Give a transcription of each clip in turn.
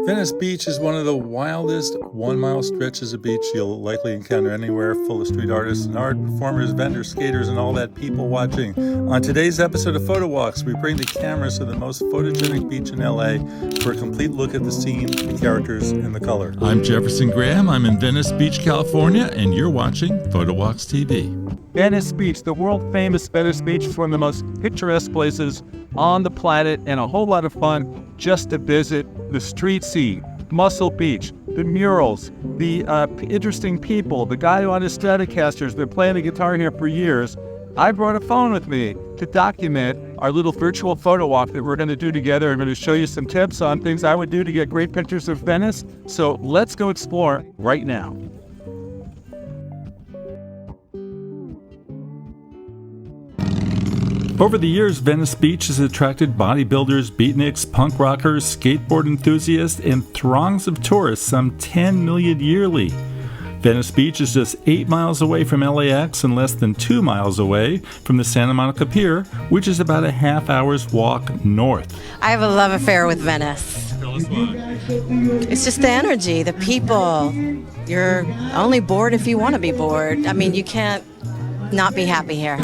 Venice Beach is one of the wildest one-mile stretches of beach you'll likely encounter anywhere, full of street artists and art performers, vendors, skaters, and all that people watching. On today's episode of Photowalks, we bring the cameras to the most photogenic beach in LA for a complete look at the scene, the characters, and the color. I'm Jefferson Graham. I'm in Venice Beach, California, and you're watching PhotowalksTV. Venice Beach, the world-famous Venice Beach, is one of the most picturesque places on the planet and a whole lot of fun just to visit. The street scene, Muscle Beach, the murals, the interesting people, the guy on his Stratocaster's been playing the guitar here for years. I brought a phone with me to document our little virtual photo walk that we're going to do together. I'm going to show you some tips on things I would do to get great pictures of Venice. So let's go explore right now. Over the years, Venice Beach has attracted bodybuilders, beatniks, punk rockers, skateboard enthusiasts, and throngs of tourists, some 10 million yearly. Venice Beach is just 8 miles away from LAX and less than 2 miles away from the Santa Monica Pier, which is about a half hour's walk north. I have a love affair with Venice. Tell us why. It's just the energy, the people. You're only bored if you want to be bored. I mean, you can't not be happy here.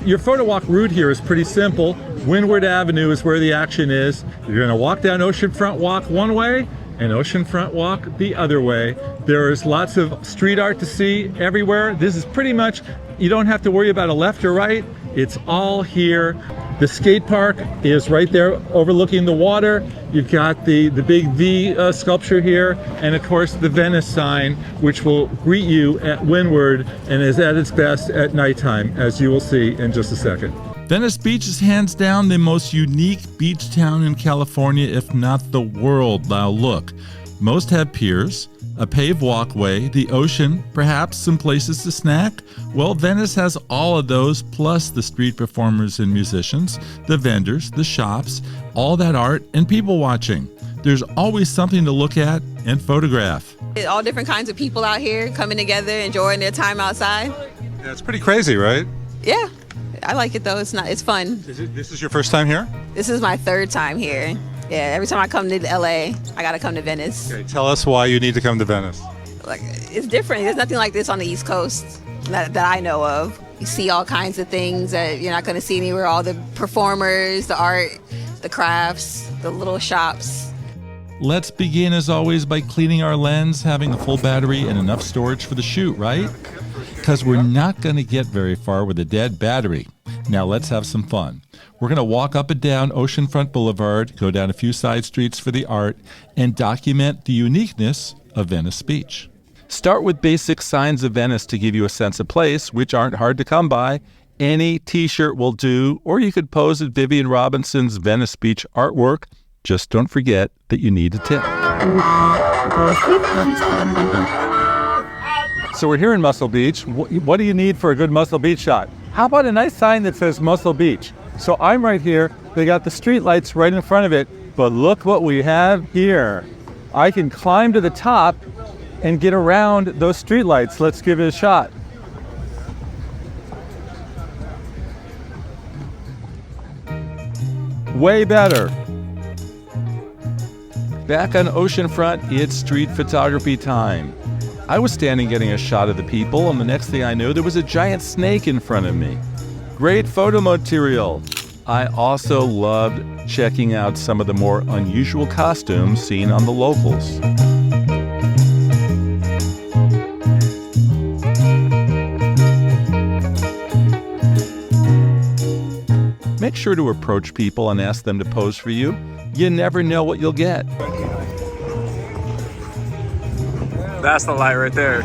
Your photo walk route here is pretty simple. Windward Avenue is where the action is. You're going to walk down Oceanfront Walk one way and Oceanfront Walk the other way. There's lots of street art to see everywhere. This is pretty much, you don't have to worry about a left or right. It's all here. The skate park is right there overlooking the water. You've got the big V sculpture here, and of course the Venice sign, which will greet you at Windward and is at its best at nighttime, as you will see in just a second. Venice Beach is hands down the most unique beach town in California, if not the world. Now look, most have piers, a paved walkway, the ocean, perhaps some places to snack. Well, Venice has all of those, plus the street performers and musicians, the vendors, the shops, all that art and people watching. There's always something to look at and photograph. All different kinds of people out here coming together, enjoying their time outside. Yeah, it's pretty crazy, right? Yeah, I like it though. It's fun. This is your first time here? This is my third time here. Yeah, every time I come to LA, I gotta come to Venice. Okay, tell us why you need to come to Venice. Like, it's different. There's nothing like this on the East Coast that I know of. You see all kinds of things that you're not gonna see anywhere. All the performers, the art, the crafts, the little shops. Let's begin as always by cleaning our lens, having a full battery and enough storage for the shoot, right? Because we're not going to get very far with a dead battery. Now let's have some fun. We're going to walk up and down Oceanfront Boulevard, go down a few side streets for the art, and document the uniqueness of Venice Beach. Start with basic signs of Venice to give you a sense of place, which aren't hard to come by. Any t-shirt will do, or you could pose at Vivian Robinson's Venice Beach artwork. Just don't forget that you need a tip. So we're here in Muscle Beach. What do you need for a good Muscle Beach shot? How about a nice sign that says Muscle Beach? So I'm right here. They got the street lights right in front of it, but look what we have here. I can climb to the top and get around those street lights. Let's give it a shot. Way better. Back on Oceanfront, it's street photography time. I was standing getting a shot of the people, and the next thing I knew, there was a giant snake in front of me. Great photo material. I also loved checking out some of the more unusual costumes seen on the locals. Make sure to approach people and ask them to pose for you. You never know what you'll get. That's the light right there.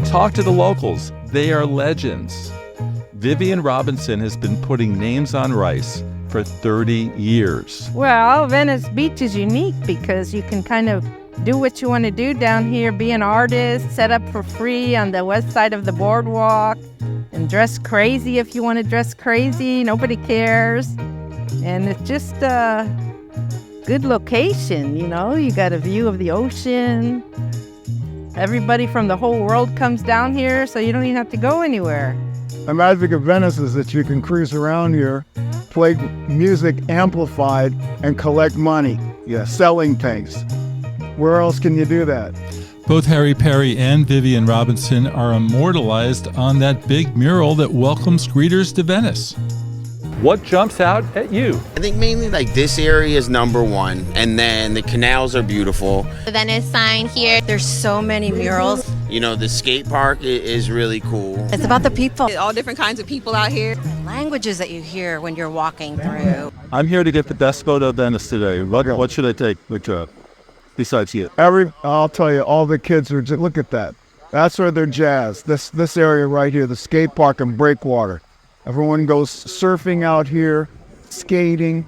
Talk to the locals. They are legends. Vivian Robinson has been putting names on rice for 30 years. Well, Venice Beach is unique because you can kind of do what you want to do down here, be an artist, set up for free on the west side of the boardwalk, and dress crazy if you want to dress crazy. Nobody cares. And it's just a good location, you know. You got a view of the ocean. Everybody from the whole world comes down here, so you don't even have to go anywhere. The magic of Venice is that you can cruise around here, play music amplified, and collect money. Yeah, selling things. Where else can you do that? Both Harry Perry and Vivian Robinson are immortalized on that big mural that welcomes greeters to Venice. What jumps out at you? I think mainly like this area is number one, and then the canals are beautiful. The Venice sign here. There's so many murals. You know, the skate park is really cool. It's about the people, All different kinds of people out here. languages that you hear when you're walking through. I'm here to get the best photo of Venice today. What should I take, besides you? I'll tell you, all the kids are just, look at that. That's where they're jazzed. This area right here, the skate park and breakwater. Everyone goes surfing out here, skating.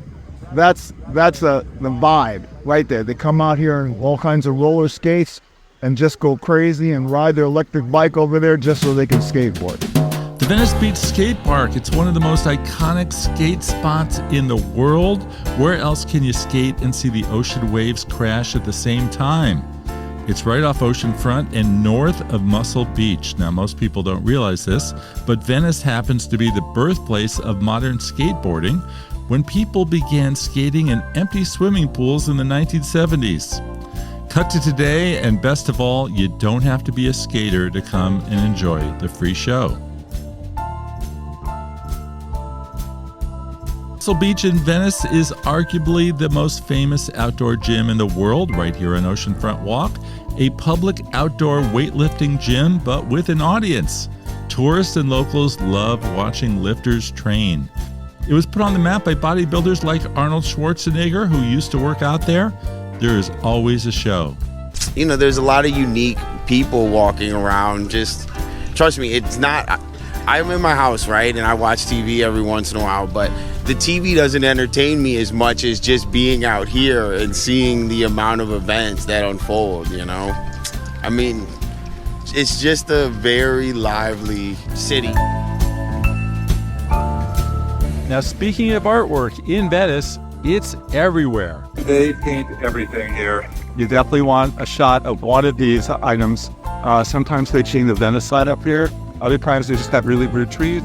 That's the vibe right there. They come out here in all kinds of roller skates and just go crazy and ride their electric bike over there just so they can skateboard. The Venice Beach Skatepark, it's one of the most iconic skate spots in the world. Where else can you skate and see the ocean waves crash at the same time? It's right off oceanfront and north of Muscle Beach. Now, most people don't realize this, but Venice happens to be the birthplace of modern skateboarding when people began skating in empty swimming pools in the 1970s. Cut to today, and best of all, you don't have to be a skater to come and enjoy the free show. Muscle Beach in Venice is arguably the most famous outdoor gym in the world, right here on Oceanfront Walk. A public outdoor weightlifting gym, but with an audience. Tourists and locals love watching lifters train. It was put on the map by bodybuilders like Arnold Schwarzenegger, who used to work out there. There is always a show. You know, there's a lot of unique people walking around. Just trust me, it's not. I'm in my house, right, and I watch TV every once in a while, but the TV doesn't entertain me as much as just being out here and seeing the amount of events that unfold, you know? I mean, it's just a very lively city. Now, speaking of artwork in Venice, it's everywhere. They paint everything here. You definitely want a shot of one of these items. Sometimes they chain the Venice sign up here. Other times they just have really weird trees.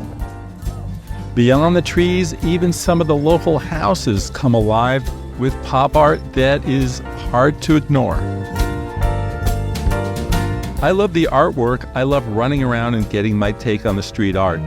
Beyond the trees, even some of the local houses come alive with pop art that is hard to ignore. I love the artwork. I love running around and getting my take on the street art.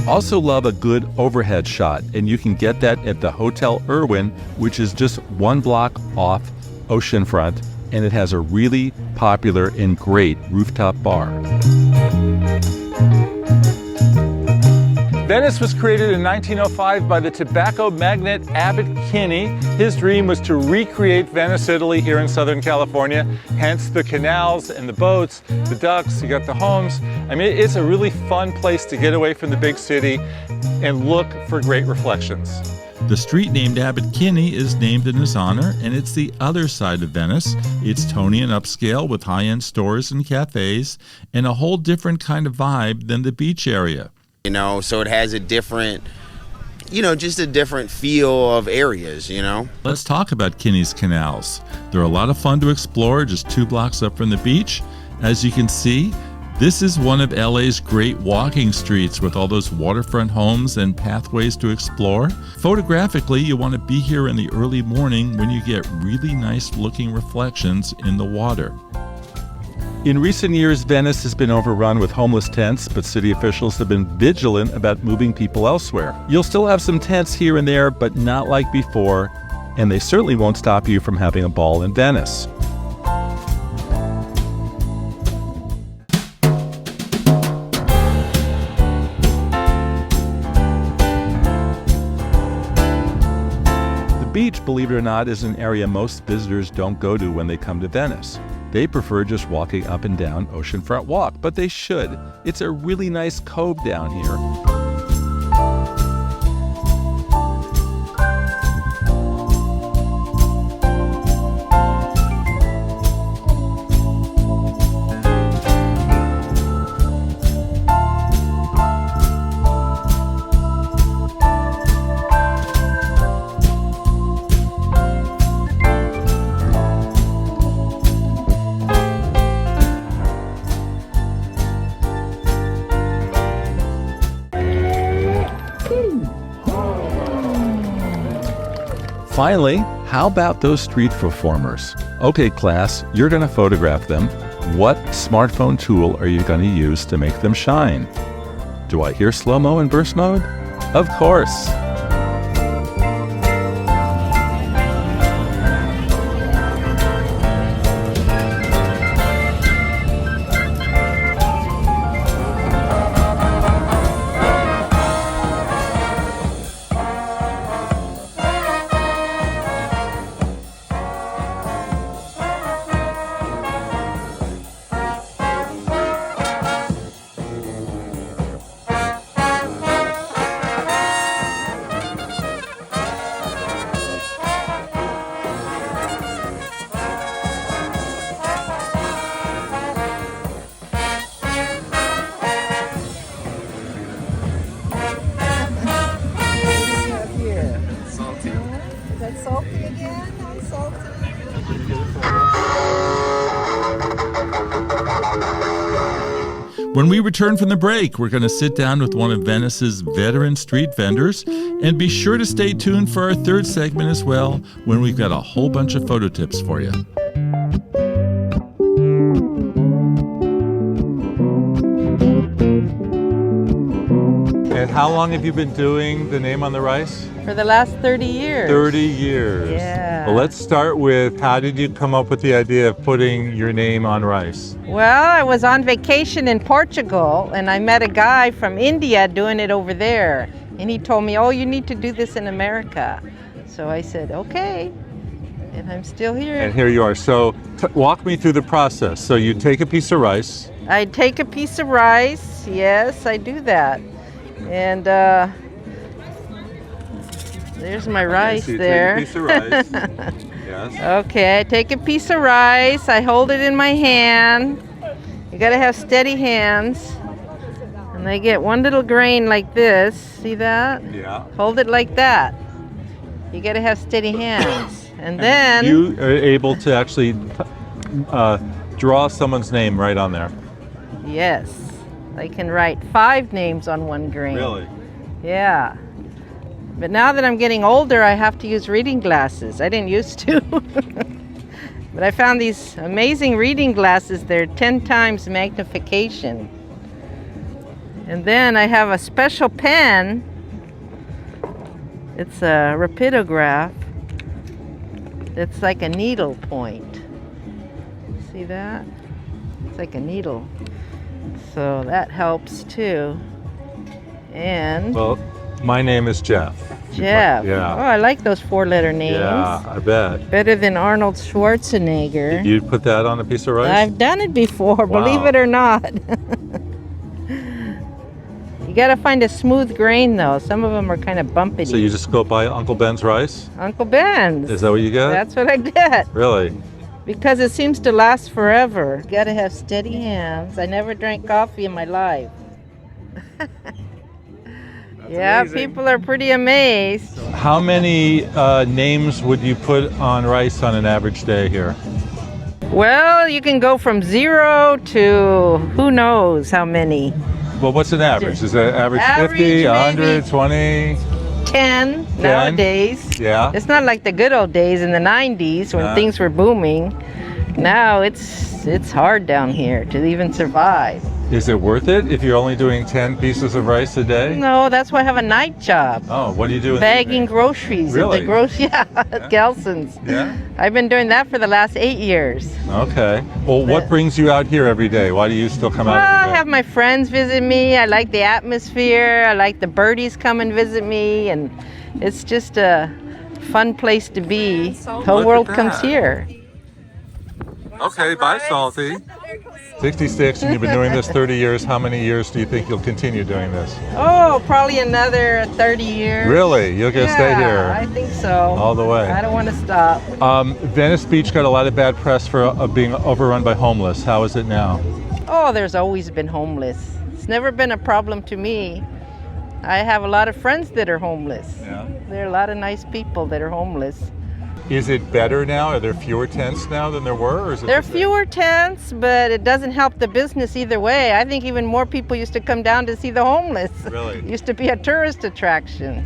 Also love a good overhead shot, and you can get that at the Hotel Irwin, which is just one block off oceanfront, and it has a really popular and great rooftop bar. Venice was created in 1905 by the tobacco magnate Abbott Kinney. His dream was to recreate Venice, Italy here in Southern California, hence the canals and the boats, the ducks, you got the homes. I mean, it's a really fun place to get away from the big city and look for great reflections. The street named Abbott Kinney is named in his honor, and it's the other side of Venice. It's Tony and upscale with high-end stores and cafes, and a whole different kind of vibe than the beach area. You know, so it has a different, you know, just a different feel of areas, you know. Let's talk about Kinney's Canals. They're a lot of fun to explore just 2 blocks up from the beach. As you can see, this is one of LA's great walking streets with all those waterfront homes and pathways to explore. Photographically, you want to be here in the early morning when you get really nice looking reflections in the water. In recent years, Venice has been overrun with homeless tents, but city officials have been vigilant about moving people elsewhere. You'll still have some tents here and there, but not like before, and they certainly won't stop you from having a ball in Venice. The beach, believe it or not, is an area most visitors don't go to when they come to Venice. They prefer just walking up and down Oceanfront Walk, but they should. It's a really nice cove down here. Finally, how about those street performers? Okay, class, you're going to photograph them. What smartphone tool are you going to use to make them shine? Do I hear slow-mo and burst mode? Of course. When we return from the break, we're going to sit down with one of Venice's veteran street vendors, and be sure to stay tuned for our third segment as well, when we've got a whole bunch of photo tips for you. And how long have you been doing the name on the rice? For the last 30 years. 30 years. Yeah. Well, let's start with, how did you come up with the idea of putting your name on rice? Well, I was on vacation in Portugal and I met a guy from India doing it over there. And he told me, oh, you need to do this in America. So I said, okay. And I'm still here. And here you are. So walk me through the process. So you take a piece of rice. I take a piece of rice. Yes, I do that. And there's my rice so you there. Take a piece of rice. Yes. Okay, I take a piece of rice. I hold it in my hand. You gotta have steady hands. And I get one little grain like this. See that? Yeah. Hold it like that. You gotta have steady hands. And then you are able to actually draw someone's name right on there. yes, I can write 5 names on one grain. Really? Yeah. But now that I'm getting older, I have to use reading glasses. I didn't used to. But I found these amazing reading glasses. They're 10 times magnification. And then I have a special pen. It's a rapidograph. It's like a needle point. See that? It's like a needle. So that helps too. And Well, my name is Jeff. Jeff. Yeah. Oh, I like those 4-letter names. Yeah, I bet. Better than Arnold Schwarzenegger. You put that on a piece of rice? I've done it before, Wow. believe it or not. You gotta find a smooth grain though. Some of them are kind of bumpy. So you just go buy Uncle Ben's rice? Uncle Ben's. Is that what you get? That's what I get. Really? Because it seems to last forever. You gotta have steady hands. I never drank coffee in my life. Yeah, amazing. people are pretty amazed. How many names would you put on rice on an average day here? Well, you can go from 0 to who knows how many. Well, what's an average? Is it average, Average, 50, maybe 100, 20? 10 nowadays. Yeah. It's not like the good old days in the 90s when things were booming. Now it's hard down here to even survive. Is it worth it if you're only doing 10 pieces of rice a day? No, that's why I have a night job. Oh, what do you do? in the Bagging evening? groceries Really? at Gelson's. Yeah? I've been doing that for the last 8 years. Okay. Well, what brings you out here every day? Why do you still come out Well, I every day? have my friends visit me. I like the atmosphere. I like the birdies come and visit me, and it's just a fun place to be. The whole Look world at comes that. here. Okay, bye, Salty. 66, and you've been doing this 30 years. How many years do you think you'll continue doing this? Oh, probably another 30 years. Really? You're going to stay I here think so. all the way? I don't want to stop. Venice Beach got a lot of bad press for being overrun by homeless. How is it now? Oh, there's always been homeless. It's never been a problem to me. I have a lot of friends that are homeless. Yeah. There are a lot of nice people that are homeless. Is it better now? Are there fewer tents now than there were? Or is it There are the same? fewer tents, but it doesn't help the business either way. I think even more people used to come down to see the homeless. Really? It used to be a tourist attraction.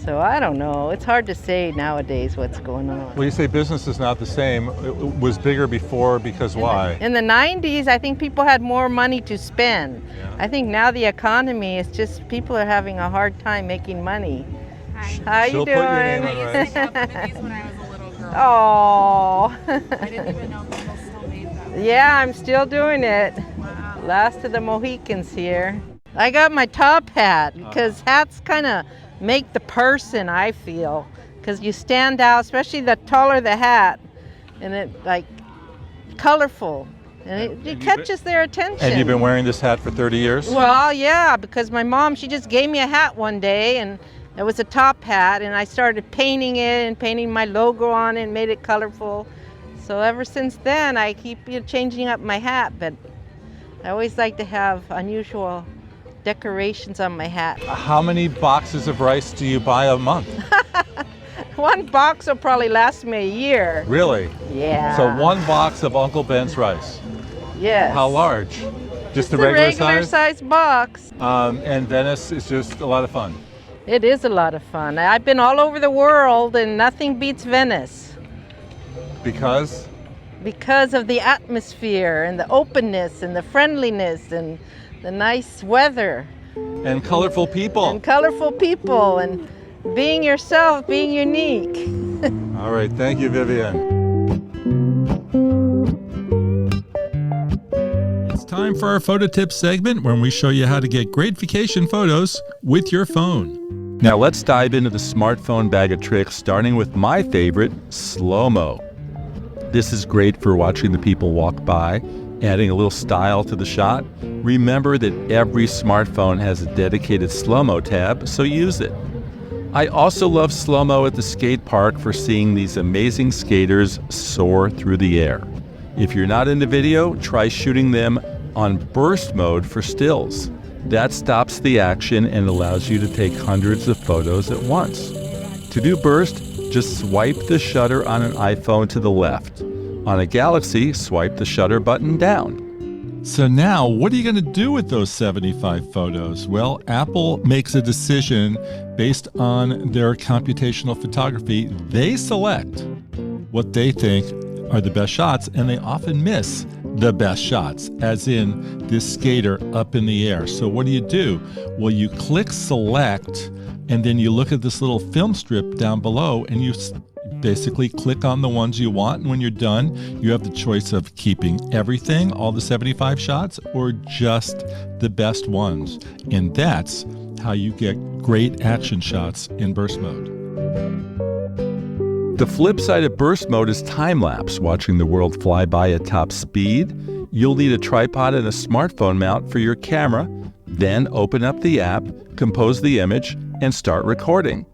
So I don't know. It's hard to say nowadays what's going on. Well, you say business is not the same. It was bigger before because why? In the 90s, I think people had more money to spend. Yeah. I think now the economy is just people are having a hard time making money. How She'll you put your doing? name on I used to shop at Venice when I was a little girl. Oh. I didn't even know people still made them. Yeah, I'm still doing it. Wow. Last of the Mohicans here. I got my top hat because hats kind of make the person, I feel, because you stand out, especially the taller the hat, and it like colorful, and it catches their attention. And you've been wearing this hat for 30 years? Well, yeah, because my mom, she just gave me a hat one day, and it was a top hat, and I started painting it and painting my logo on it and made it colorful. So ever since then, I keep changing up my hat, but I always like to have unusual decorations on my hat. How many boxes of rice do you buy a month? One box will probably last me a year. Really? Yeah. So one box of Uncle Ben's rice. Yes. How large? Just the It's a regular size? size box. And Venice is just a lot of fun. It is a lot of fun. I've been all over the world and nothing beats Venice Because? because of the atmosphere and the openness and the friendliness and the nice weather And colorful people. and colorful people and being yourself, being unique. All right, thank you, Vivian. It's time for our photo tips segment when we show you how to get great vacation photos with your phone. Now let's dive into the smartphone bag of tricks, starting with my favorite, slow-mo. This is great for watching the people walk by, adding a little style to the shot. Remember that every smartphone has a dedicated slow-mo tab, so use it. I also love slow-mo at the skate park for seeing these amazing skaters soar through the air. If you're not into video, try shooting them on burst mode for stills. That stops the action and allows you to take hundreds of photos at once. To do burst, just swipe the shutter on an iPhone to the left. On a Galaxy, swipe the shutter button down. So now, what are you going to do with those 75 photos? Well, Apple makes a decision based on their computational photography. They select what they think are the best shots, and they often miss the best shots, as in this skater up in the air. So what do? Well, you click select, and then you look at this little film strip down below, and you basically click on the ones you want, and when you're done, you have the choice of keeping everything, all the 75 shots, or just the best ones. And that's how you get great action shots in burst mode. The flip side of burst mode is time-lapse, watching the world fly by at top speed. You'll need a tripod and a smartphone mount for your camera, then open up the app, compose the image, and start recording.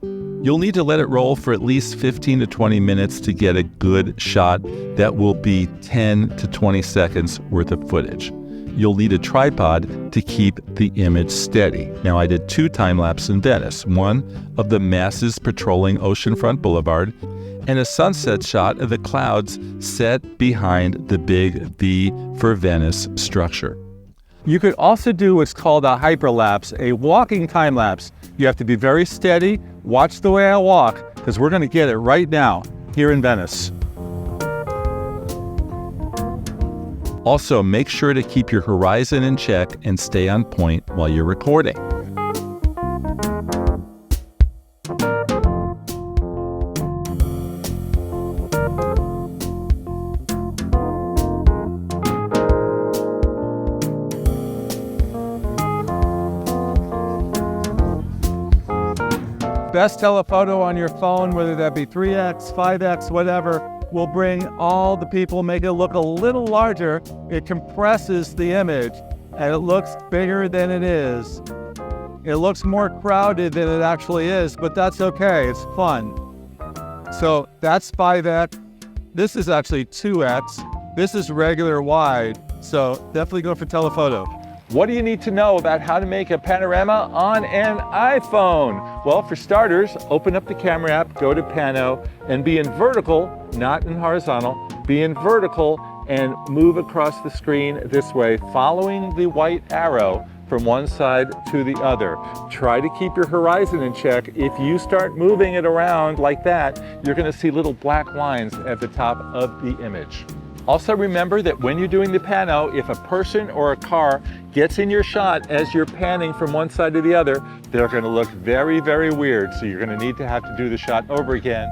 You'll need to let it roll for at least 15 to 20 minutes to get a good shot that will be 10 to 20 seconds worth of footage. You'll need a tripod to keep the image steady. Now, I did 2 time-lapse in Venice, one of the masses patrolling Oceanfront Boulevard, and a sunset shot of the clouds set behind the big V for Venice structure. You could also do what's called a hyperlapse, a walking time lapse. You have to be very steady, watch the way I walk, because we're going to get it right now here in Venice. Also, make sure to keep your horizon in check and stay on point while you're recording. Best telephoto on your phone, whether that be 3x, 5x, whatever, will bring all the people, make it look a little larger. It compresses the image and it looks bigger than it is. It looks more crowded than it actually is, but that's okay, it's fun. So that's 5x. This is actually 2x. This is regular wide, so definitely go for telephoto. What do you need to know about how to make a panorama on an iPhone? Well, for starters, open up the camera app, go to Pano, and be in vertical, not in horizontal. Be in vertical and move across the screen this way, following the white arrow from one side to the other. Try to keep your horizon in check. If you start moving it around like that, you're going to see little black lines at the top of the image. Also remember that when you're doing the pano, if a person or a car gets in your shot as you're panning from one side to the other, they're going to look very, very weird. So you're going to need to have to do the shot over again.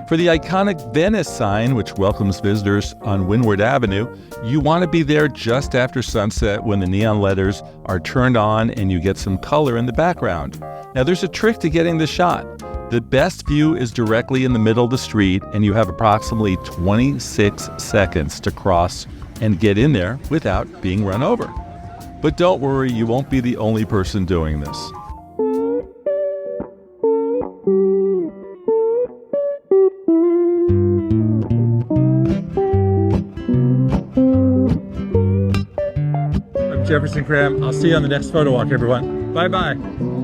For the iconic Venice sign, which welcomes visitors on Windward Avenue, you want to be there just after sunset when the neon letters are turned on and you get some color in the background. Now there's a trick to getting the shot. The best view is directly in the middle of the street, and you have approximately 26 seconds to cross and get in there without being run over. But don't worry, you won't be the only person doing this. I'm Jefferson Cram. I'll see you on the next photo walk, everyone. Bye-bye.